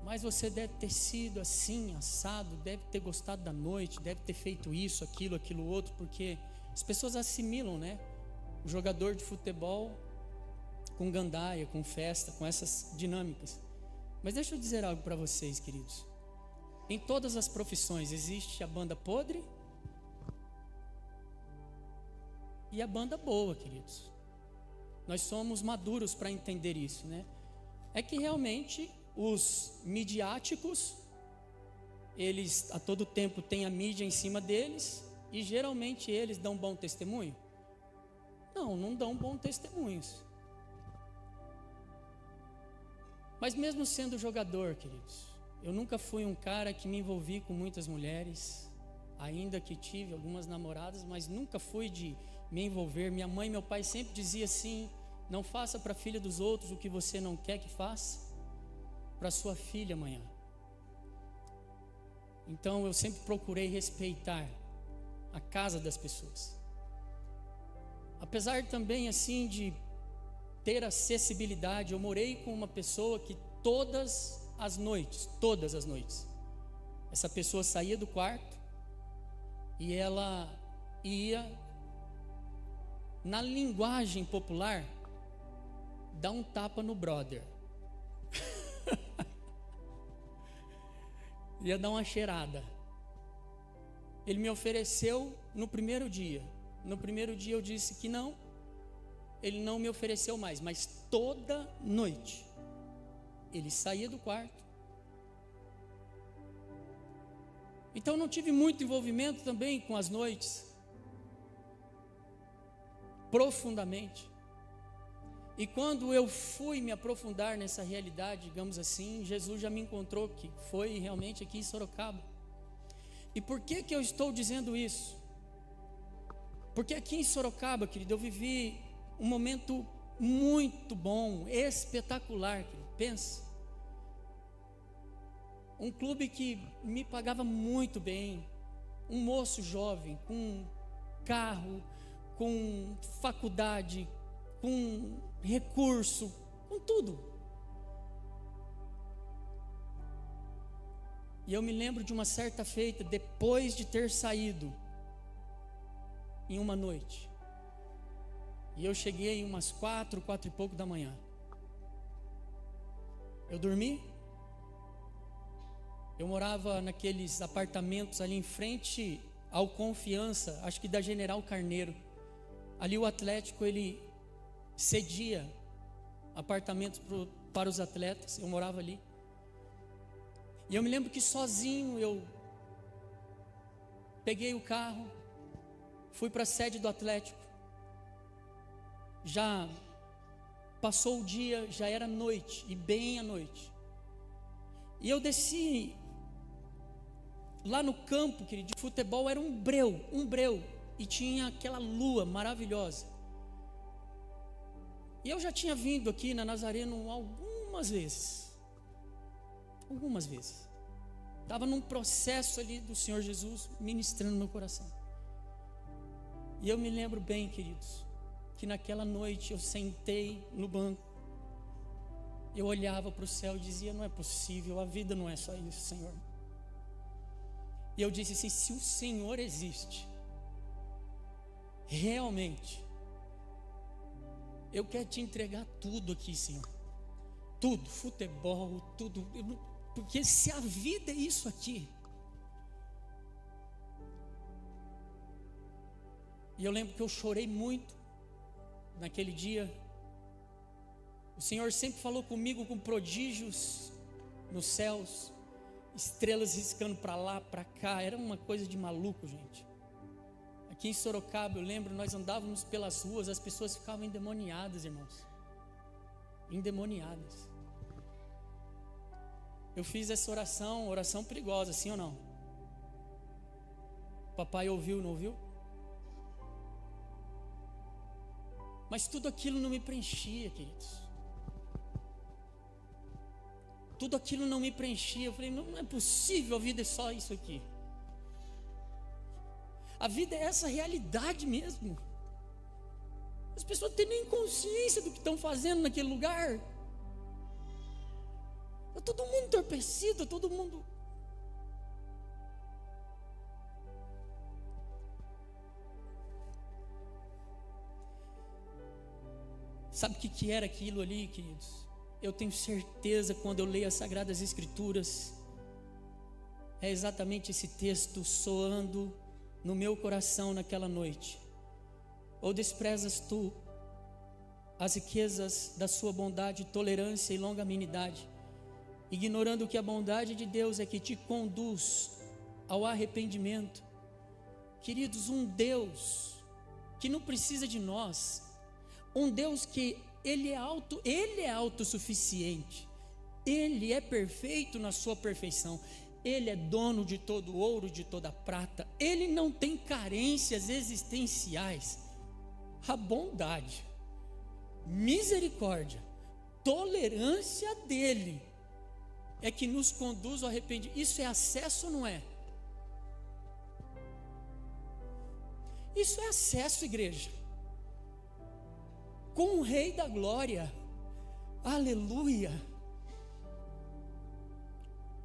Speaker 1: Mas você deve ter sido assim, assado, deve ter gostado da noite, deve ter feito isso, aquilo outro, porque as pessoas assimilam, né? O jogador de futebol com gandaia, com festa, com essas dinâmicas. Mas deixa eu dizer algo para vocês, queridos. Em todas as profissões existe a banda podre e a banda boa, queridos. Nós somos maduros para entender isso, né? É que realmente os midiáticos, eles a todo tempo têm a mídia em cima deles e geralmente eles dão bom testemunho? Não dão bom testemunhos. Mas mesmo sendo jogador, queridos, eu nunca fui um cara que me envolvi com muitas mulheres, ainda que tive algumas namoradas, mas nunca fui de me envolver. Minha mãe e meu pai sempre diziam assim: não faça para a filha dos outros o que você não quer que faça para sua filha amanhã. Então eu sempre procurei respeitar a casa das pessoas. Apesar também assim de ter acessibilidade, eu morei com uma pessoa que todas as noites, essa pessoa saía do quarto e ela ia, na linguagem popular, dar um tapa no brother. Ia dar uma cheirada. Ele me ofereceu no primeiro dia. No primeiro dia eu disse que não. Ele não me ofereceu mais, mas toda noite ele saía do quarto. Então não tive muito envolvimento também com as noites, profundamente. E quando eu fui me aprofundar nessa realidade, digamos assim, Jesus já me encontrou, que foi realmente aqui em Sorocaba. E por que eu estou dizendo isso? Porque aqui em Sorocaba, querido, eu vivi um momento muito bom, espetacular, querido. Pensa, um clube que me pagava muito bem, um moço jovem, com carro, com faculdade, com recurso, com tudo. E eu me lembro de uma certa feita, depois de ter saído, em uma noite, e eu cheguei umas 4 e pouco da manhã. Eu dormi. Eu morava naqueles apartamentos ali em frente ao Confiança, acho que da General Carneiro. Ali o Atlético, ele cedia apartamentos para os atletas. Eu morava ali. E eu me lembro que sozinho eu peguei o carro, fui para a sede do Atlético. Já passou o dia, já era noite, e bem à noite. E eu desci lá no campo, querido, de futebol, era um breu, e tinha aquela lua maravilhosa. E eu já tinha vindo aqui na Nazareno algumas vezes. Estava num processo ali do Senhor Jesus ministrando no meu coração. E eu me lembro bem, queridos, que naquela noite eu sentei no banco, eu olhava para o céu e dizia: não é possível, a vida não é só isso, Senhor. E eu disse assim: se o Senhor existe, realmente, eu quero te entregar tudo aqui, Senhor. Tudo, futebol, tudo, porque se a vida é isso aqui. E eu lembro que eu chorei muito naquele dia. O Senhor sempre falou comigo com prodígios nos céus, estrelas riscando para lá, para cá. Era uma coisa de maluco, gente. Aqui em Sorocaba, eu lembro, nós andávamos pelas ruas, as pessoas ficavam endemoniadas, irmãos. Endemoniadas. Eu fiz essa oração perigosa, sim ou não? Papai ouviu, não ouviu? Mas tudo aquilo não me preenchia, queridos. Tudo aquilo não me preenchia. Eu falei: não é possível, a vida é só isso aqui. A vida é essa realidade mesmo. As pessoas não têm nem consciência do que estão fazendo naquele lugar. Está todo mundo entorpecido, todo mundo. Sabe o que era aquilo ali, queridos? Eu tenho certeza, quando eu leio as Sagradas Escrituras, é exatamente esse texto soando no meu coração naquela noite. Ou desprezas tu as riquezas da sua bondade, tolerância e longanimidade, ignorando que a bondade de Deus é que te conduz ao arrependimento. Queridos, um Deus que não precisa de nós, um Deus que Ele é autossuficiente, Ele é perfeito na sua perfeição, Ele é dono de todo ouro, de toda prata, Ele não tem carências existenciais. A bondade, misericórdia, tolerância dEle é que nos conduz ao arrependimento. Isso é acesso ou não é? Isso é acesso, igreja, com o Rei da Glória. Aleluia.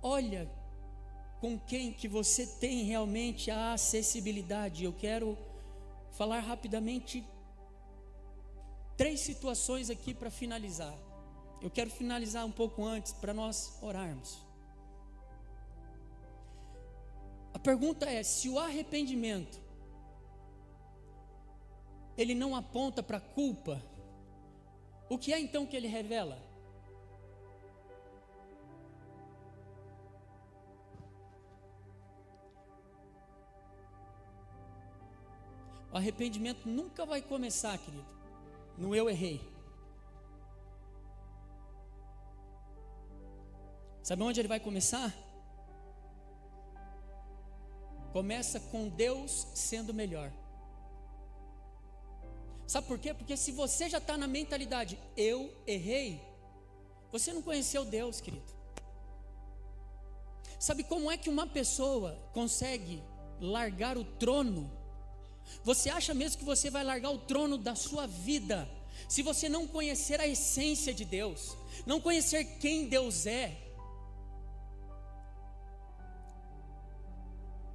Speaker 1: Olha com quem que você tem realmente a acessibilidade. Eu quero falar rapidamente 3 situações aqui para finalizar. Eu quero finalizar um pouco antes para nós orarmos. A pergunta é: se o arrependimento ele não aponta para a culpa, o que é então que ele revela? O arrependimento nunca vai começar, querido, no eu errei. Sabe onde ele vai começar? Começa com Deus sendo melhor. Sabe por quê? Porque se você já está na mentalidade eu errei, você não conheceu Deus, querido. Sabe como é que uma pessoa consegue largar o trono? Você acha mesmo que você vai largar o trono da sua vida se você não conhecer a essência de Deus, não conhecer quem Deus é?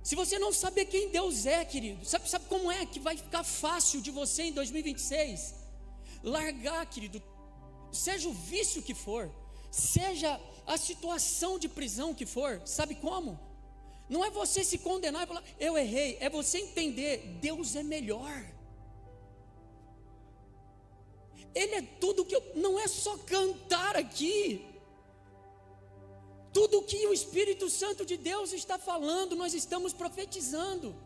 Speaker 1: Se você não saber quem Deus é, querido, sabe como é que vai ficar fácil de você em 2026? Largar, querido, seja o vício que for, seja a situação de prisão que for, sabe como? Não é você se condenar e falar, eu errei, é você entender, Deus é melhor. Ele é tudo que não é só cantar aqui. Tudo que o Espírito Santo de Deus está falando, nós estamos profetizando.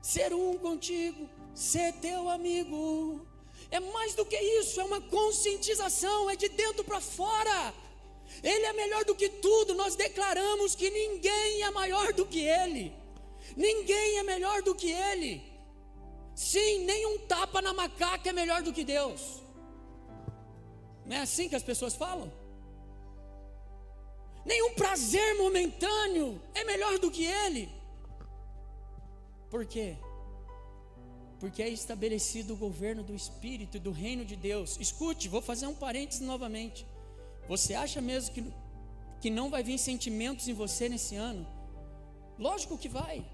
Speaker 1: Ser um contigo, ser teu amigo, é mais do que isso, é uma conscientização, é de dentro para fora. Ele é melhor do que tudo, nós declaramos que ninguém é maior do que Ele, ninguém é melhor do que Ele. Sim, nenhum tapa na macaca é melhor do que Deus. Não é assim que as pessoas falam? Nenhum prazer momentâneo é melhor do que Ele. Por quê? Porque é estabelecido o governo do Espírito e do reino de Deus. Escute, vou fazer um parênteses novamente. Você acha mesmo que não vai vir sentimentos em você nesse ano? Lógico que vai.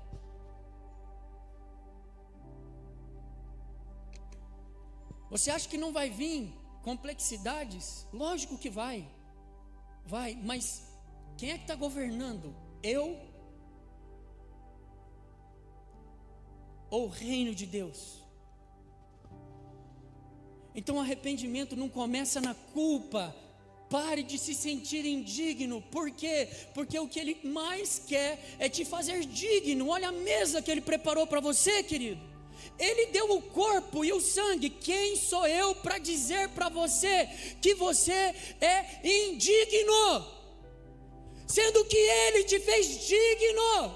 Speaker 1: Você acha que não vai vir complexidades? Lógico que vai. Vai, mas quem é que está governando? Eu ou o reino de Deus? Então o arrependimento não começa na culpa. Pare de se sentir indigno. Por quê? Porque o que Ele mais quer é te fazer digno. Olha a mesa que Ele preparou para você, querido. Ele deu o corpo e o sangue. Quem sou eu para dizer para você que você é indigno, sendo que Ele te fez digno?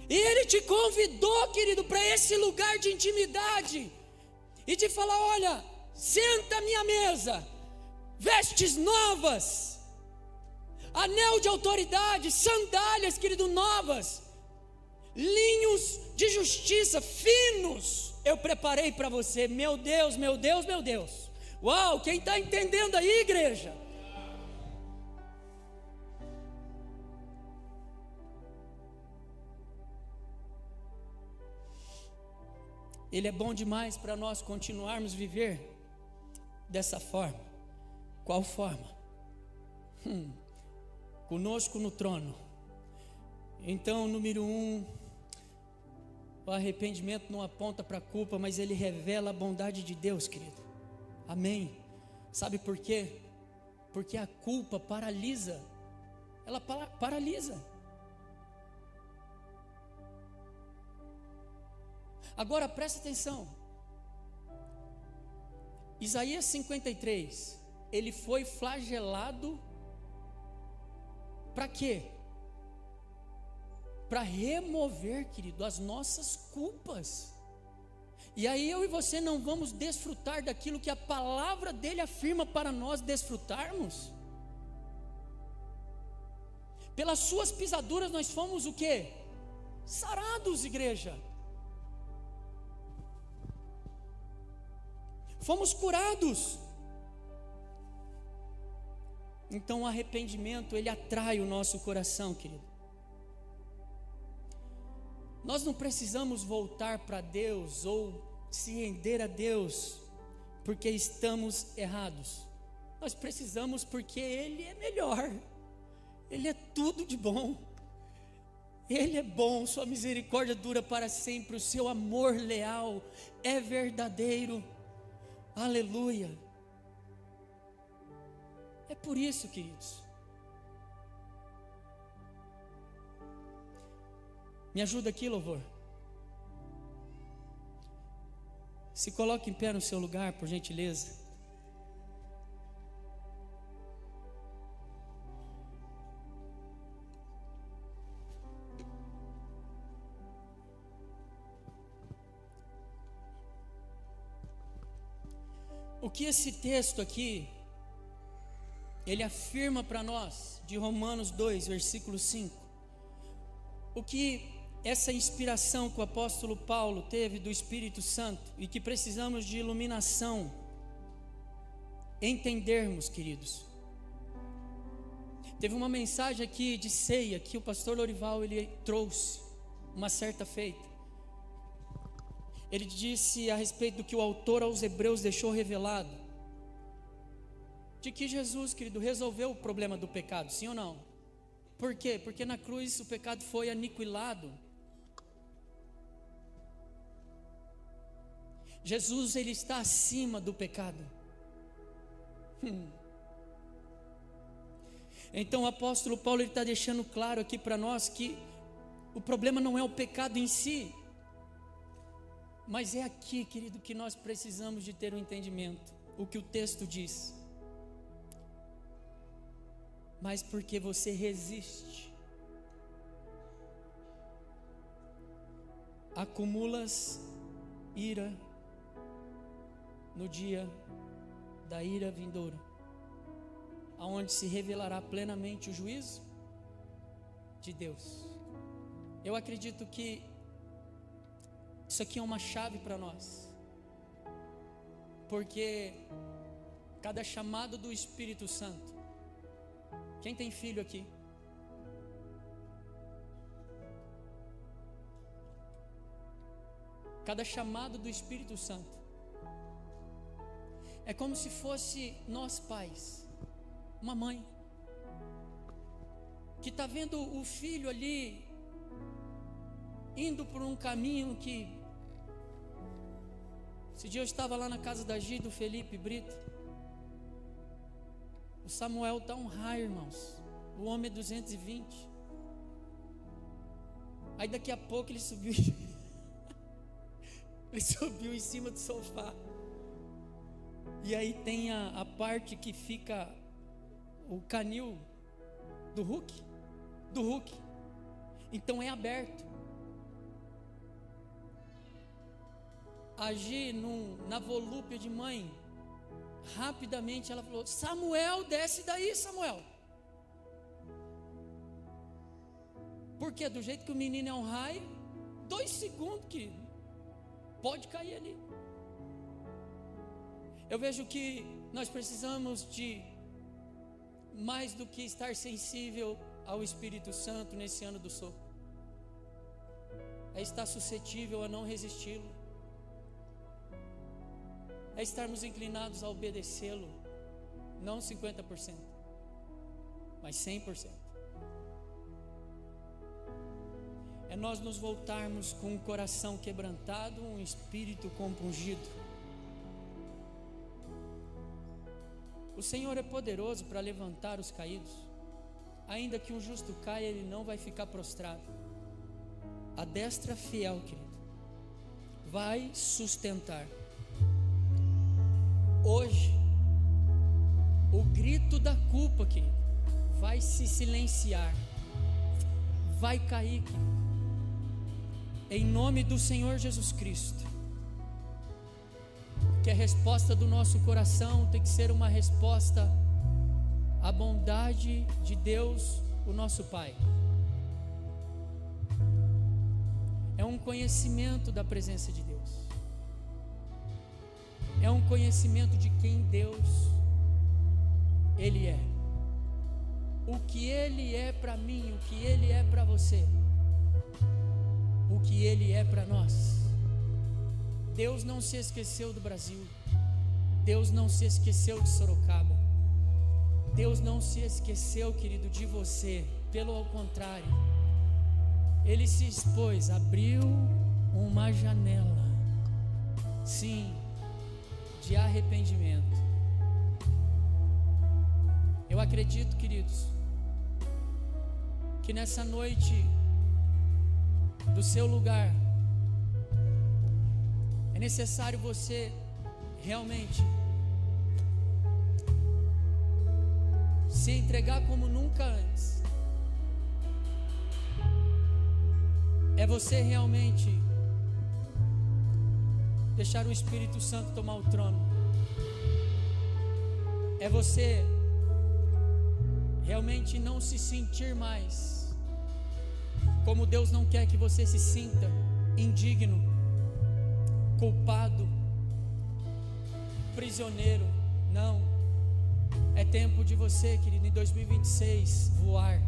Speaker 1: E Ele te convidou, querido, para esse lugar de intimidade e te falar: olha, senta à minha mesa, vestes novas, anel de autoridade, sandálias, querido, novas, linhos de justiça finos, eu preparei para você. Meu Deus, meu Deus, meu Deus. Uau, quem está entendendo aí, igreja? Ele é bom demais para nós continuarmos a viver dessa forma. Qual forma? Conosco no trono. Então, número 1, o arrependimento não aponta para a culpa, mas ele revela a bondade de Deus, querido. Amém. Sabe por quê? Porque a culpa paralisa. Ela paralisa. Agora presta atenção. Isaías 53, ele foi flagelado para quê? Para remover, querido, as nossas culpas. E aí eu e você não vamos desfrutar daquilo que a palavra dele afirma para nós desfrutarmos. Pelas suas pisaduras nós fomos o quê? Sarados, igreja. Fomos curados. Então o arrependimento, ele atrai o nosso coração, querido. Nós não precisamos voltar para Deus ou se render a Deus porque estamos errados. Nós precisamos porque Ele é melhor. Ele é tudo de bom. Ele é bom, sua misericórdia dura para sempre, o seu amor leal é verdadeiro. Aleluia. É por isso, queridos. Me ajuda aqui, louvor. Se coloque em pé no seu lugar, por gentileza. O que esse texto aqui, ele afirma para nós, de Romanos 2, versículo 5, o que essa inspiração que o apóstolo Paulo teve do Espírito Santo, e que precisamos de iluminação, entendermos, queridos. Teve uma mensagem aqui de ceia, que o pastor Lorival, ele trouxe, uma certa feita. Ele disse a respeito do que o autor aos Hebreus deixou revelado, de que Jesus, querido, resolveu o problema do pecado, sim ou não? Por quê? Porque na cruz o pecado foi aniquilado. Jesus, ele está acima do pecado. Então o apóstolo Paulo, ele está deixando claro aqui para nós que o problema não é o pecado em si, mas é aqui, querido, que nós precisamos de ter um entendimento. O que o texto diz. Mas porque você resiste, acumulas ira no dia da ira vindoura, aonde se revelará plenamente o juízo de Deus. Eu acredito que isso aqui é uma chave para nós, porque cada chamado do Espírito Santo, quem tem filho aqui? Cada chamado do Espírito Santo é como se fosse nós pais, uma mãe que está vendo o filho ali indo por um caminho que... Esse dia eu estava lá na casa da Gi, do Felipe Brito. O Samuel está um raio, irmãos. O homem é 220. Aí daqui a pouco ele subiu. Ele subiu em cima do sofá. E aí tem a parte que fica o canil do Hulk. Então é aberto. Agir na volúpia de mãe, rapidamente ela falou: Samuel, desce daí, Samuel. Porque do jeito que o menino é um raio, 2 segundos, querido, pode cair ali. Eu vejo que nós precisamos de mais do que estar sensível ao Espírito Santo nesse ano do sopro, é estar suscetível a não resisti-lo. é estarmos inclinados a obedecê-lo, não 50%, mas 100%. É nós nos voltarmos com um coração quebrantado, um espírito compungido. O Senhor é poderoso para levantar os caídos. Ainda que um justo caia, ele não vai ficar prostrado. A destra fiel, querido, vai sustentar. Hoje, o grito da culpa, querido, vai se silenciar, vai cair, querido, em nome do Senhor Jesus Cristo. Que a resposta do nosso coração tem que ser uma resposta à bondade de Deus, o nosso Pai. É um conhecimento da presença de Deus. É um conhecimento de quem Deus Ele é. O que Ele é para mim, o que Ele é para você, o que Ele é para nós. Deus não se esqueceu do Brasil. Deus não se esqueceu de Sorocaba. Deus não se esqueceu, querido, de você. Pelo contrário, Ele se expôs, abriu uma janela, sim, de arrependimento. Eu acredito, queridos, que nessa noite, do seu lugar, é necessário você realmente se entregar como nunca antes. É você realmente deixar o Espírito Santo tomar o trono. É você realmente não se sentir mais como Deus não quer que você se sinta, indigno, culpado, prisioneiro. Não. É tempo de você, querido, em 2026 voar,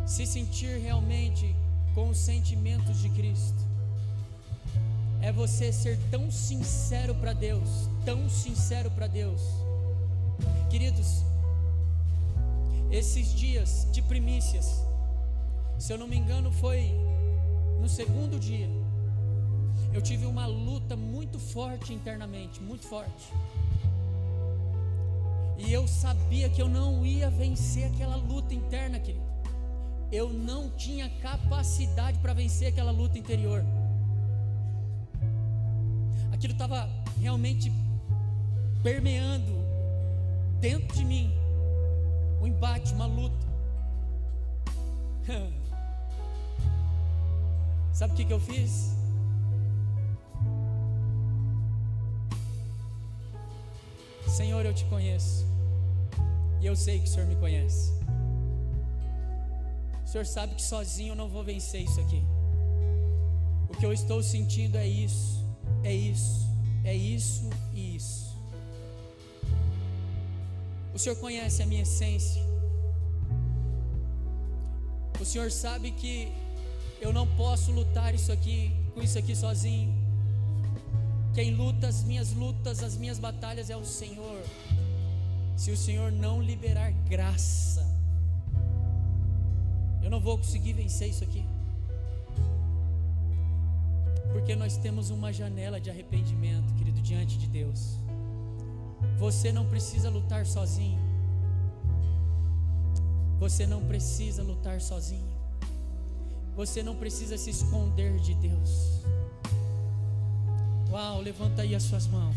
Speaker 1: se sentir realmente com os sentimentos de Cristo. É você ser tão sincero para Deus, tão sincero para Deus. Queridos, esses dias de primícias, se eu não me engano foi no segundo dia, eu tive uma luta muito forte internamente, muito forte. E eu sabia que eu não ia vencer aquela luta interna, querido. Eu não tinha capacidade para vencer aquela luta interior. Aquilo estava realmente permeando dentro de mim, um embate, uma luta. Sabe o que eu fiz? Senhor, eu te conheço, e eu sei que o Senhor me conhece. O Senhor sabe que sozinho eu não vou vencer isso aqui. O que eu estou sentindo é isso, é isso, é isso e isso. O Senhor conhece a minha essência. O Senhor sabe que eu não posso lutar com isso aqui sozinho. Quem luta as minhas batalhas é o Senhor. Se o Senhor não liberar graça, eu não vou conseguir vencer isso aqui. Porque nós temos uma janela de arrependimento, querido, diante de Deus. Você não precisa lutar sozinho. Você não precisa lutar sozinho. Você não precisa se esconder de Deus. Uau, levanta aí as suas mãos.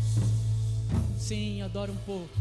Speaker 1: Sim, adora um pouco.